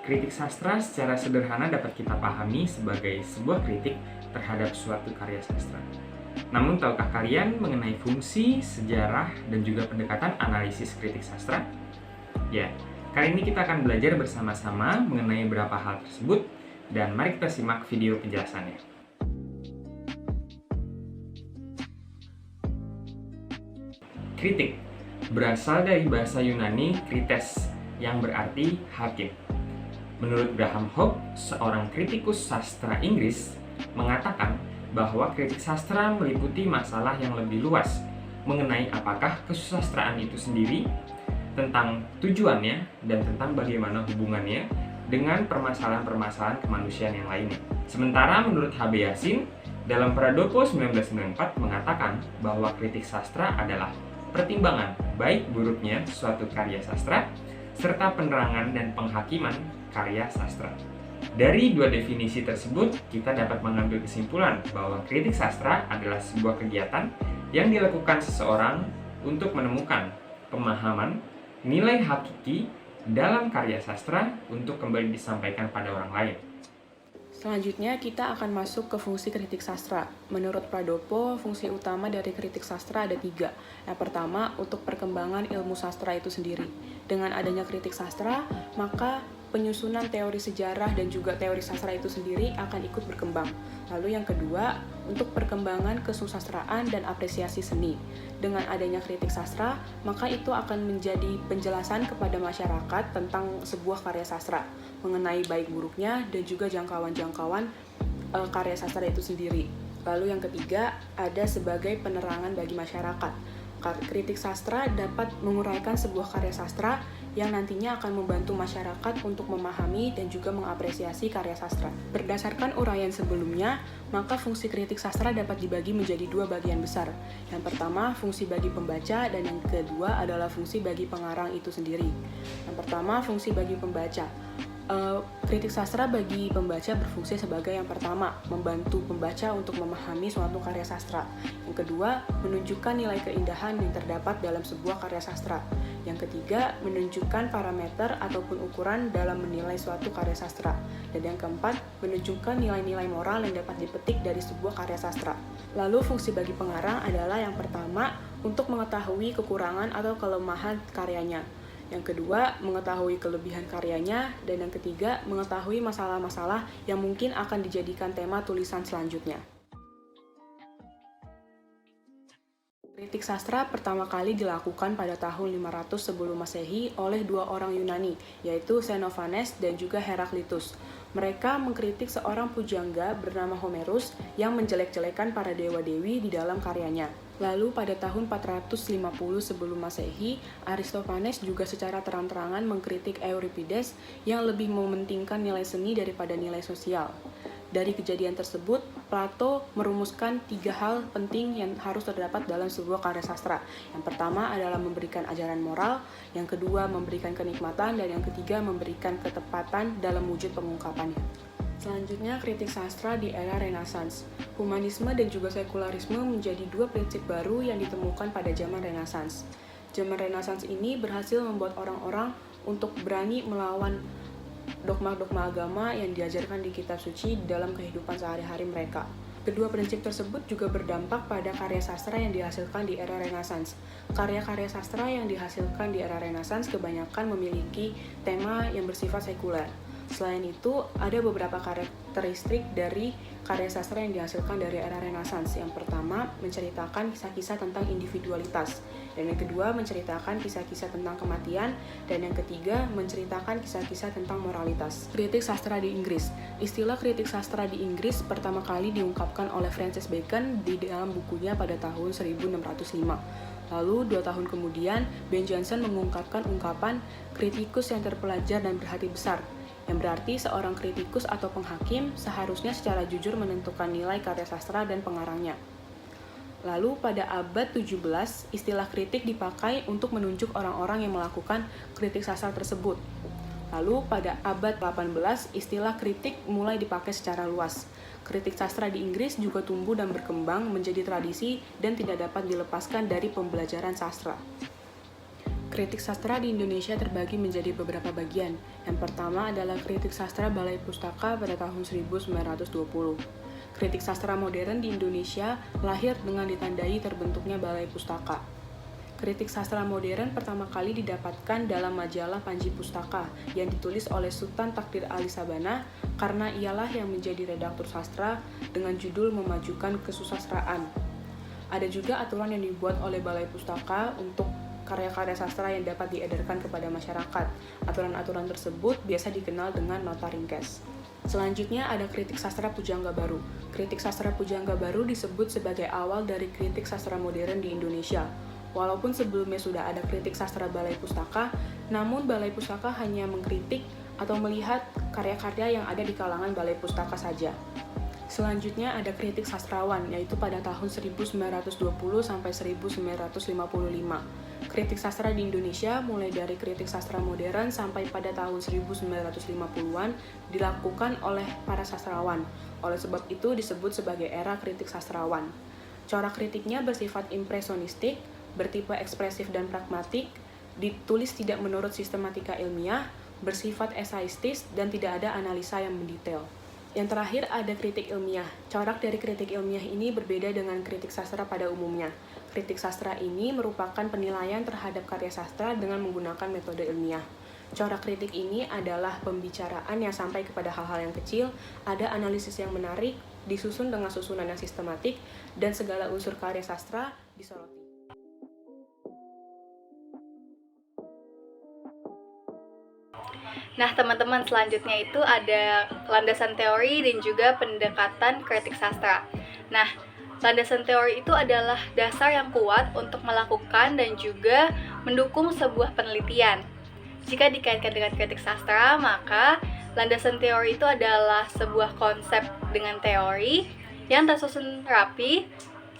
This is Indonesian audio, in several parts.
Kritik sastra secara sederhana dapat kita pahami sebagai sebuah kritik terhadap suatu karya sastra. Namun, tahukah kalian mengenai fungsi, sejarah, dan juga pendekatan analisis kritik sastra? Ya, kali ini kita akan belajar bersama-sama mengenai beberapa hal tersebut, dan mari kita simak video penjelasannya. Kritik berasal dari bahasa Yunani krites, yang berarti hakim. Menurut Graham Hope, seorang kritikus sastra Inggris, mengatakan bahwa kritik sastra meliputi masalah yang lebih luas mengenai apakah kesusastraan itu sendiri, tentang tujuannya, dan tentang bagaimana hubungannya dengan permasalahan-permasalahan kemanusiaan yang lainnya. Sementara menurut H.B. Yasin, dalam Pradopo 1994 mengatakan bahwa kritik sastra adalah pertimbangan baik buruknya suatu karya sastra, serta penerangan dan penghakiman karya sastra. Dari dua definisi tersebut, kita dapat mengambil kesimpulan bahwa kritik sastra adalah sebuah kegiatan yang dilakukan seseorang untuk menemukan pemahaman, nilai hakiki dalam karya sastra untuk kembali disampaikan pada orang lain. Selanjutnya, kita akan masuk ke fungsi kritik sastra. Menurut Pradopo, fungsi utama dari kritik sastra ada 3. Yang pertama, untuk perkembangan ilmu sastra itu sendiri. Dengan adanya kritik sastra, maka penyusunan teori sejarah dan juga teori sastra itu sendiri akan ikut berkembang. Lalu yang kedua, untuk perkembangan kesusastraan dan apresiasi seni. Dengan adanya kritik sastra, maka itu akan menjadi penjelasan kepada masyarakat tentang sebuah karya sastra, mengenai baik buruknya dan juga jangkauan-jangkauan karya sastra itu sendiri. Lalu yang ketiga, ada sebagai penerangan bagi masyarakat. Kritik sastra dapat menguraikan sebuah karya sastra yang nantinya akan membantu masyarakat untuk memahami dan juga mengapresiasi karya sastra. Berdasarkan uraian sebelumnya, maka fungsi kritik sastra dapat dibagi menjadi 2 bagian besar. Yang pertama, fungsi bagi pembaca, dan yang kedua adalah fungsi bagi pengarang itu sendiri. Yang pertama, fungsi bagi pembaca. Kritik sastra bagi pembaca berfungsi sebagai yang pertama, membantu pembaca untuk memahami suatu karya sastra. Yang kedua, menunjukkan nilai keindahan yang terdapat dalam sebuah karya sastra. Yang ketiga, menunjukkan parameter ataupun ukuran dalam menilai suatu karya sastra. Dan yang keempat, menunjukkan nilai-nilai moral yang dapat dipetik dari sebuah karya sastra. Lalu fungsi bagi pengarang adalah yang pertama, untuk mengetahui kekurangan atau kelemahan karyanya. Yang kedua, mengetahui kelebihan karyanya, dan yang ketiga, mengetahui masalah-masalah yang mungkin akan dijadikan tema tulisan selanjutnya. Kritik sastra pertama kali dilakukan pada tahun 500 sebelum Masehi oleh 2 orang Yunani, yaitu Xenophanes dan juga Heraklitus. Mereka mengkritik seorang pujangga bernama Homerus yang menjelek-jelekan para dewa-dewi di dalam karyanya. Lalu pada tahun 450 sebelum Masehi, Aristophanes juga secara terang-terangan mengkritik Euripides yang lebih mementingkan nilai seni daripada nilai sosial. Dari kejadian tersebut, Plato merumuskan 3 hal penting yang harus terdapat dalam sebuah karya sastra. Yang pertama adalah memberikan ajaran moral, yang kedua memberikan kenikmatan, dan yang ketiga memberikan ketepatan dalam wujud pengungkapannya. Selanjutnya, kritik sastra di era Renaissance. Humanisme dan juga sekularisme menjadi 2 prinsip baru yang ditemukan pada zaman Renaissance. Zaman Renaissance ini berhasil membuat orang-orang untuk berani melawan dogma-dogma agama yang diajarkan di kitab suci dalam kehidupan sehari-hari mereka. Kedua prinsip tersebut juga berdampak pada karya sastra yang dihasilkan di era Renaissance. Karya-karya sastra yang dihasilkan di era Renaissance kebanyakan memiliki tema yang bersifat sekuler. Selain itu, ada beberapa karakteristik dari karya sastra yang dihasilkan dari era Renaissance. Yang pertama, menceritakan kisah-kisah tentang individualitas. Dan yang kedua, menceritakan kisah-kisah tentang kematian. Dan yang ketiga, menceritakan kisah-kisah tentang moralitas. Kritik sastra di Inggris. Istilah kritik sastra di Inggris pertama kali diungkapkan oleh Francis Bacon di dalam bukunya pada tahun 1605. Lalu 2 tahun kemudian, Ben Jonson mengungkapkan ungkapan kritikus yang terpelajar dan berhati besar, yang berarti seorang kritikus atau penghakim seharusnya secara jujur menentukan nilai karya sastra dan pengarangnya. Lalu pada abad 17, istilah kritik dipakai untuk menunjuk orang-orang yang melakukan kritik sastra tersebut. Lalu pada abad 18, istilah kritik mulai dipakai secara luas. Kritik sastra di Inggris juga tumbuh dan berkembang menjadi tradisi dan tidak dapat dilepaskan dari pembelajaran sastra. Kritik sastra di Indonesia terbagi menjadi beberapa bagian. Yang pertama adalah kritik sastra Balai Pustaka pada tahun 1920. Kritik sastra modern di Indonesia lahir dengan ditandai terbentuknya Balai Pustaka. Kritik sastra modern pertama kali didapatkan dalam majalah Panji Pustaka yang ditulis oleh Sultan Takdir Ali Sabana karena ialah yang menjadi redaktur sastra dengan judul memajukan kesusastraan. Ada juga aturan yang dibuat oleh Balai Pustaka untuk karya-karya sastra yang dapat diedarkan kepada masyarakat. Aturan-aturan tersebut biasa dikenal dengan nota ringkes. Selanjutnya ada kritik sastra pujangga baru. Kritik sastra pujangga baru disebut sebagai awal dari kritik sastra modern di Indonesia. Walaupun sebelumnya sudah ada kritik sastra Balai Pustaka, namun Balai Pustaka hanya mengkritik atau melihat karya-karya yang ada di kalangan Balai Pustaka saja. Selanjutnya ada kritik sastrawan, yaitu pada tahun 1920 sampai 1955. Kritik sastra di Indonesia mulai dari kritik sastra modern sampai pada tahun 1950-an dilakukan oleh para sastrawan. Oleh sebab itu disebut sebagai era kritik sastrawan. Corak kritiknya bersifat impresionistik, bertipe ekspresif dan pragmatik, ditulis tidak menurut sistematika ilmiah, bersifat esaistis, dan tidak ada analisa yang mendetail. Yang terakhir ada kritik ilmiah. Corak dari kritik ilmiah ini berbeda dengan kritik sastra pada umumnya. Kritik sastra ini merupakan penilaian terhadap karya sastra dengan menggunakan metode ilmiah. Corak kritik ini adalah pembicaraan yang sampai kepada hal-hal yang kecil, ada analisis yang menarik, disusun dengan susunan yang sistematik, dan segala unsur karya sastra disoroti. Nah, teman-teman, selanjutnya itu ada landasan teori dan juga pendekatan kritik sastra. Nah, landasan teori itu adalah dasar yang kuat untuk melakukan dan juga mendukung sebuah penelitian. Jika dikaitkan dengan kritik sastra, maka landasan teori itu adalah sebuah konsep dengan teori yang tersusun rapi,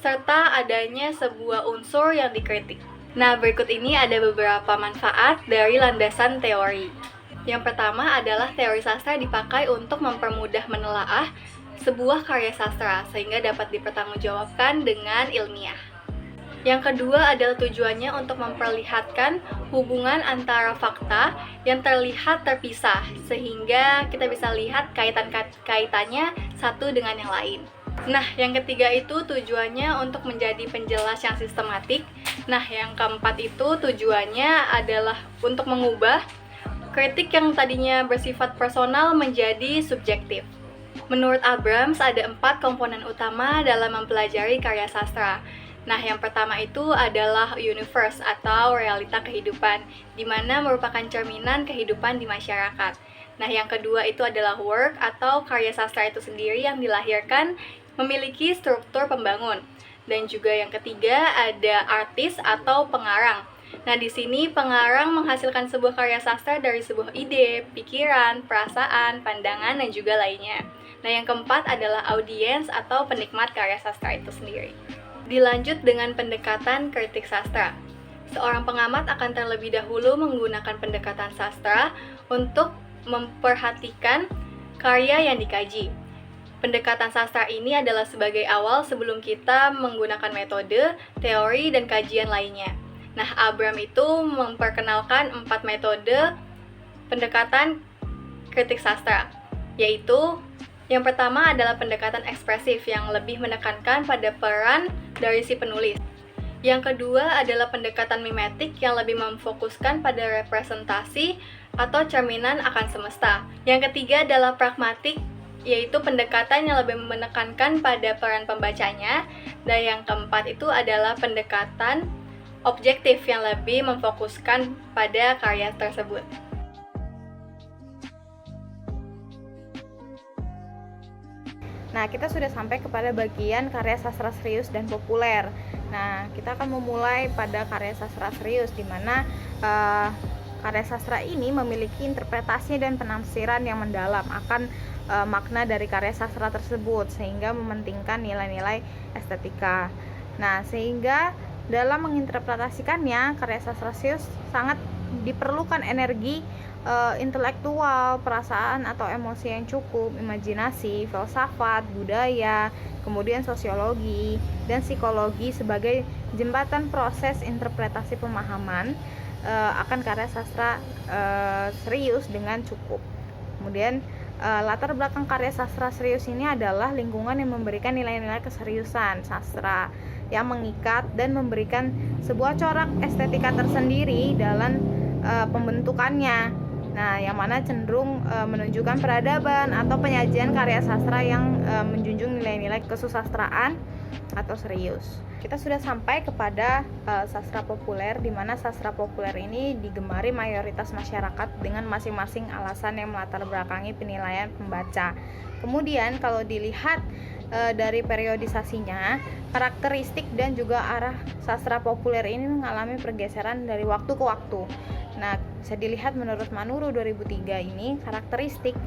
serta adanya sebuah unsur yang dikritik. Nah, berikut ini ada beberapa manfaat dari landasan teori. Yang pertama adalah teori sastra dipakai untuk mempermudah menelaah sebuah karya sastra sehingga dapat dipertanggungjawabkan dengan ilmiah. Yang kedua adalah tujuannya untuk memperlihatkan hubungan antara fakta yang terlihat terpisah sehingga kita bisa lihat kaitannya satu dengan yang lain. Nah, yang ketiga itu tujuannya untuk menjadi penjelas yang sistematik. Nah, yang keempat itu tujuannya adalah untuk mengubah kritik yang tadinya bersifat personal menjadi subjektif. Menurut Abrams, ada 4 komponen utama dalam mempelajari karya sastra. Nah, yang pertama itu adalah universe atau realita kehidupan, di mana merupakan cerminan kehidupan di masyarakat. Nah, yang kedua itu adalah work atau karya sastra itu sendiri yang dilahirkan memiliki struktur pembangun. Dan juga yang ketiga ada artis atau pengarang. Nah, di sini pengarang menghasilkan sebuah karya sastra dari sebuah ide, pikiran, perasaan, pandangan, dan juga lainnya. Nah, yang keempat adalah audiens atau penikmat karya sastra itu sendiri. Dilanjut dengan pendekatan kritik sastra. Seorang pengamat akan terlebih dahulu menggunakan pendekatan sastra untuk memperhatikan karya yang dikaji. Pendekatan sastra ini adalah sebagai awal sebelum kita menggunakan metode, teori, dan kajian lainnya. Nah, Abrams itu memperkenalkan 4 metode pendekatan kritik sastra, yaitu yang pertama adalah pendekatan ekspresif yang lebih menekankan pada peran dari si penulis. Yang kedua adalah pendekatan mimetik yang lebih memfokuskan pada representasi atau cerminan akan semesta. Yang ketiga adalah pragmatik, yaitu pendekatan yang lebih menekankan pada peran pembacanya. Dan yang keempat itu adalah pendekatan objektif yang lebih memfokuskan pada karya tersebut. Nah, kita sudah sampai kepada bagian karya sastra serius dan populer. Nah, kita akan memulai pada karya sastra serius, di mana karya sastra ini memiliki interpretasi dan penafsiran yang mendalam akan makna dari karya sastra tersebut, sehingga mementingkan nilai-nilai estetika. Nah, sehingga dalam menginterpretasikannya, karya sastra serius sangat diperlukan energi intelektual, perasaan atau emosi yang cukup, imajinasi, filsafat, budaya, kemudian sosiologi dan psikologi sebagai jembatan proses interpretasi pemahaman akan karya sastra serius dengan cukup. Kemudian latar belakang karya sastra serius ini adalah lingkungan yang memberikan nilai-nilai keseriusan sastra yang mengikat dan memberikan sebuah corak estetika tersendiri dalam pembentukannya. Nah, yang mana cenderung menunjukkan peradaban atau penyajian karya sastra yang menjunjung nilai-nilai kesusastraan atau serius. Kita sudah sampai kepada sastra populer, di mana sastra populer ini digemari mayoritas masyarakat dengan masing-masing alasan yang melatar belakangi penilaian pembaca. Kemudian kalau dilihat dari periodisasinya, karakteristik dan juga arah sastra populer ini mengalami pergeseran dari waktu ke waktu. Nah, bisa dilihat menurut Manuru 2003 ini karakteristik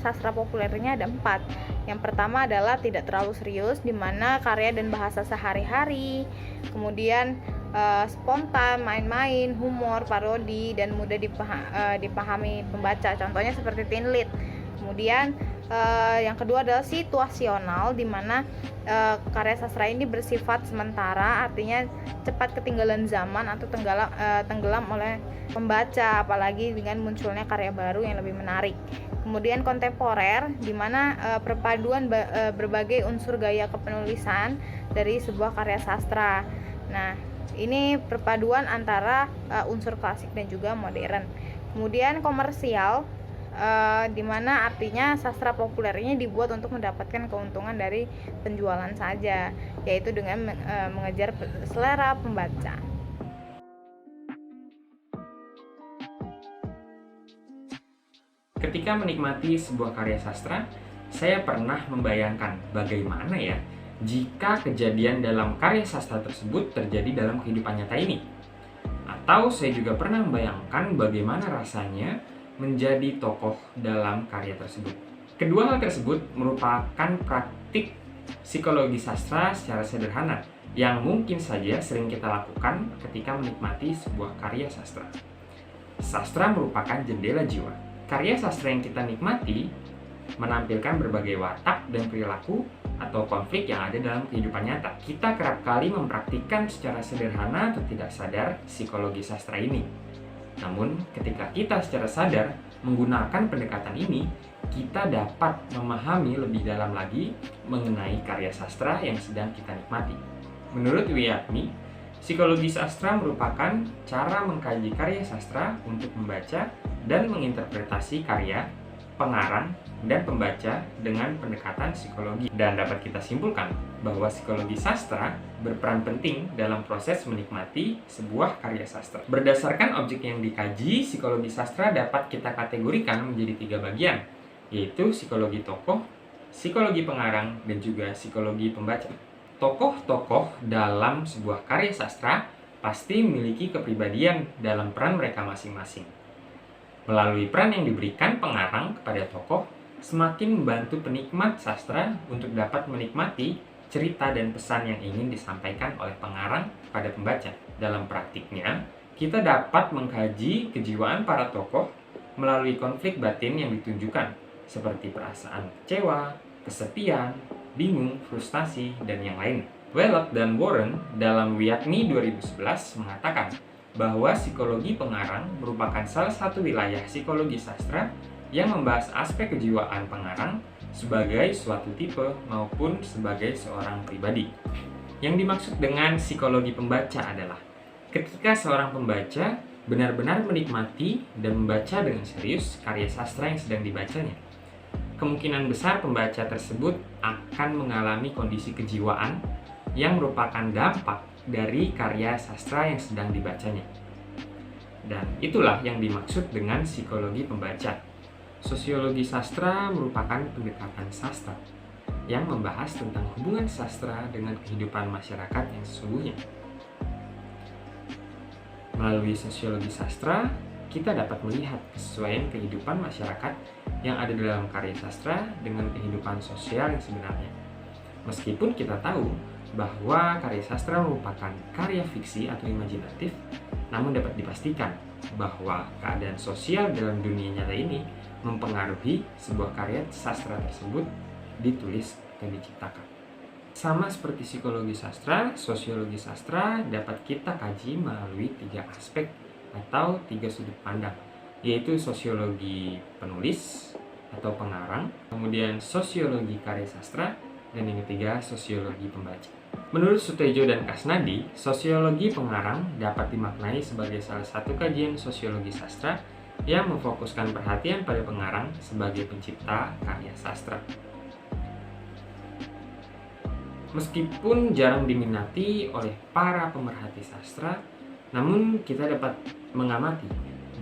sastra populernya ada 4. Yang pertama adalah tidak terlalu serius, di mana karya dan bahasa sehari-hari, kemudian spontan, main-main, humor, parodi, dan mudah dipahami pembaca. Contohnya seperti Teen Lit. Kemudian yang kedua adalah situasional, di mana karya sastra ini bersifat sementara, artinya cepat ketinggalan zaman atau tenggelam oleh pembaca, apalagi dengan munculnya karya baru yang lebih menarik. Kemudian kontemporer, di mana perpaduan berbagai unsur gaya kepenulisan dari sebuah karya sastra. Nah, ini perpaduan antara unsur klasik dan juga modern. Kemudian komersial, di mana artinya sastra populer ini dibuat untuk mendapatkan keuntungan dari penjualan saja, yaitu dengan mengejar selera pembaca. Ketika menikmati sebuah karya sastra, saya pernah membayangkan bagaimana ya jika kejadian dalam karya sastra tersebut terjadi dalam kehidupan nyata ini. Atau saya juga pernah membayangkan bagaimana rasanya menjadi tokoh dalam karya tersebut. Kedua hal tersebut merupakan praktik psikologi sastra secara sederhana yang mungkin saja sering kita lakukan ketika menikmati sebuah karya sastra. Sastra merupakan jendela jiwa. Karya sastra yang kita nikmati menampilkan berbagai watak dan perilaku atau konflik yang ada dalam kehidupan nyata. Kita kerap kali mempraktikkan secara sederhana atau tidak sadar psikologi sastra ini. Namun, ketika kita secara sadar menggunakan pendekatan ini, kita dapat memahami lebih dalam lagi mengenai karya sastra yang sedang kita nikmati. Menurut Wiyatmi, psikologi sastra merupakan cara mengkaji karya sastra untuk membaca dan menginterpretasi karya, pengarang, dan pembaca dengan pendekatan psikologi. Dan dapat kita simpulkan bahwa psikologi sastra berperan penting dalam proses menikmati sebuah karya sastra. Berdasarkan objek yang dikaji, psikologi sastra dapat kita kategorikan menjadi 3 bagian, yaitu psikologi tokoh, psikologi pengarang, dan juga psikologi pembaca. Tokoh-tokoh dalam sebuah karya sastra pasti memiliki kepribadian dalam peran mereka masing-masing. Melalui peran yang diberikan pengarang kepada tokoh, semakin membantu penikmat sastra untuk dapat menikmati cerita dan pesan yang ingin disampaikan oleh pengarang pada pembaca. Dalam praktiknya, kita dapat mengkaji kejiwaan para tokoh melalui konflik batin yang ditunjukkan, seperti perasaan kecewa, kesepian, bingung, frustasi, dan yang lain. Wheelock dan Warren dalam Wiyatmi 2011 mengatakan bahwa psikologi pengarang merupakan salah satu wilayah psikologi sastra yang membahas aspek kejiwaan pengarang sebagai suatu tipe maupun sebagai seorang pribadi. Yang dimaksud dengan psikologi pembaca adalah ketika seorang pembaca benar-benar menikmati dan membaca dengan serius karya sastra yang sedang dibacanya. Kemungkinan besar pembaca tersebut akan mengalami kondisi kejiwaan yang merupakan dampak dari karya sastra yang sedang dibacanya. Dan itulah yang dimaksud dengan psikologi pembaca. Sosiologi sastra merupakan pendekatan sastra yang membahas tentang hubungan sastra dengan kehidupan masyarakat yang sesungguhnya. Melalui sosiologi sastra, kita dapat melihat kesesuaian kehidupan masyarakat yang ada dalam karya sastra dengan kehidupan sosial yang sebenarnya. Meskipun kita tahu bahwa karya sastra merupakan karya fiksi atau imajinatif, namun dapat dipastikan bahwa keadaan sosial dalam dunia nyata ini mempengaruhi sebuah karya sastra tersebut ditulis dan diciptakan. Sama seperti psikologi sastra, sosiologi sastra dapat kita kaji melalui 3 aspek atau 3 sudut pandang, yaitu sosiologi penulis atau pengarang, kemudian sosiologi karya sastra, dan yang ketiga sosiologi pembaca. Menurut Sutejo dan Kasnadi, sosiologi pengarang dapat dimaknai sebagai salah satu kajian sosiologi sastra yang memfokuskan perhatian pada pengarang sebagai pencipta karya sastra. Meskipun jarang diminati oleh para pemerhati sastra, namun kita dapat mengamati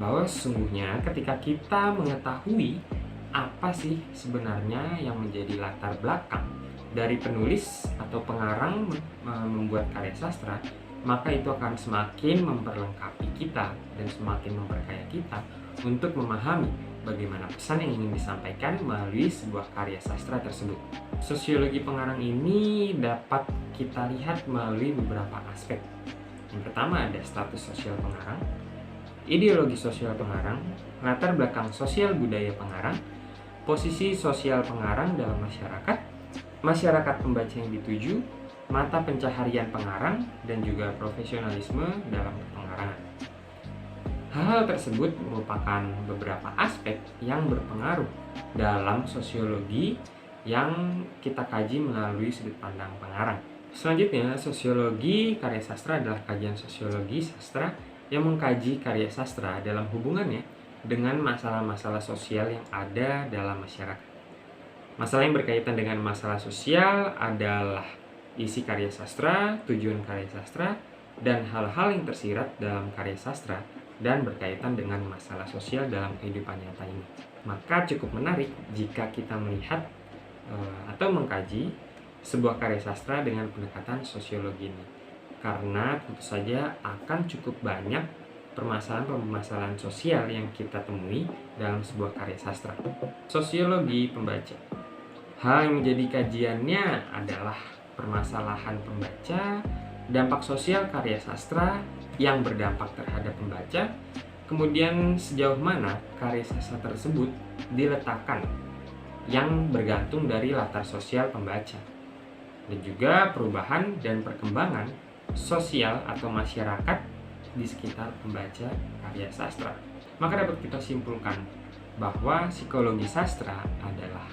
bahwa sesungguhnya ketika kita mengetahui apa sih sebenarnya yang menjadi latar belakang dari penulis atau pengarang membuat karya sastra, maka itu akan semakin memperlengkapi kita dan semakin memperkaya kita untuk memahami bagaimana pesan yang ingin disampaikan melalui sebuah karya sastra tersebut. Sosiologi pengarang ini dapat kita lihat melalui beberapa aspek. Yang pertama ada status sosial pengarang, ideologi sosial pengarang, latar belakang sosial budaya pengarang, posisi sosial pengarang dalam masyarakat, masyarakat pembaca yang dituju, mata pencaharian pengarang, dan juga profesionalisme dalam pengarangan. Hal tersebut merupakan beberapa aspek yang berpengaruh dalam sosiologi yang kita kaji melalui sudut pandang pengarang. Selanjutnya, sosiologi karya sastra adalah kajian sosiologi sastra yang mengkaji karya sastra dalam hubungannya dengan masalah-masalah sosial yang ada dalam masyarakat. Masalah yang berkaitan dengan masalah sosial adalah isi karya sastra, tujuan karya sastra, dan hal-hal yang tersirat dalam karya sastra dan berkaitan dengan masalah sosial dalam kehidupan nyata ini. Maka cukup menarik jika kita melihat atau mengkaji sebuah karya sastra dengan pendekatan sosiologi ini, karena tentu saja akan cukup banyak permasalahan-permasalahan sosial yang kita temui dalam sebuah karya sastra. Sosiologi pembaca. Hal yang menjadi kajiannya adalah permasalahan pembaca, dampak sosial karya sastra yang berdampak terhadap pembaca, kemudian sejauh mana karya sastra tersebut diletakkan yang bergantung dari latar sosial pembaca, dan juga perubahan dan perkembangan sosial atau masyarakat di sekitar pembaca karya sastra. Maka dapat kita simpulkan bahwa psikologi sastra adalah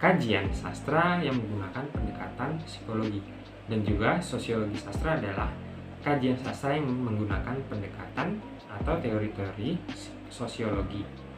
kajian sastra yang menggunakan pendekatan psikologi, dan juga sosiologi sastra adalah kajian sastra yang menggunakan pendekatan atau teori-teori sosiologi.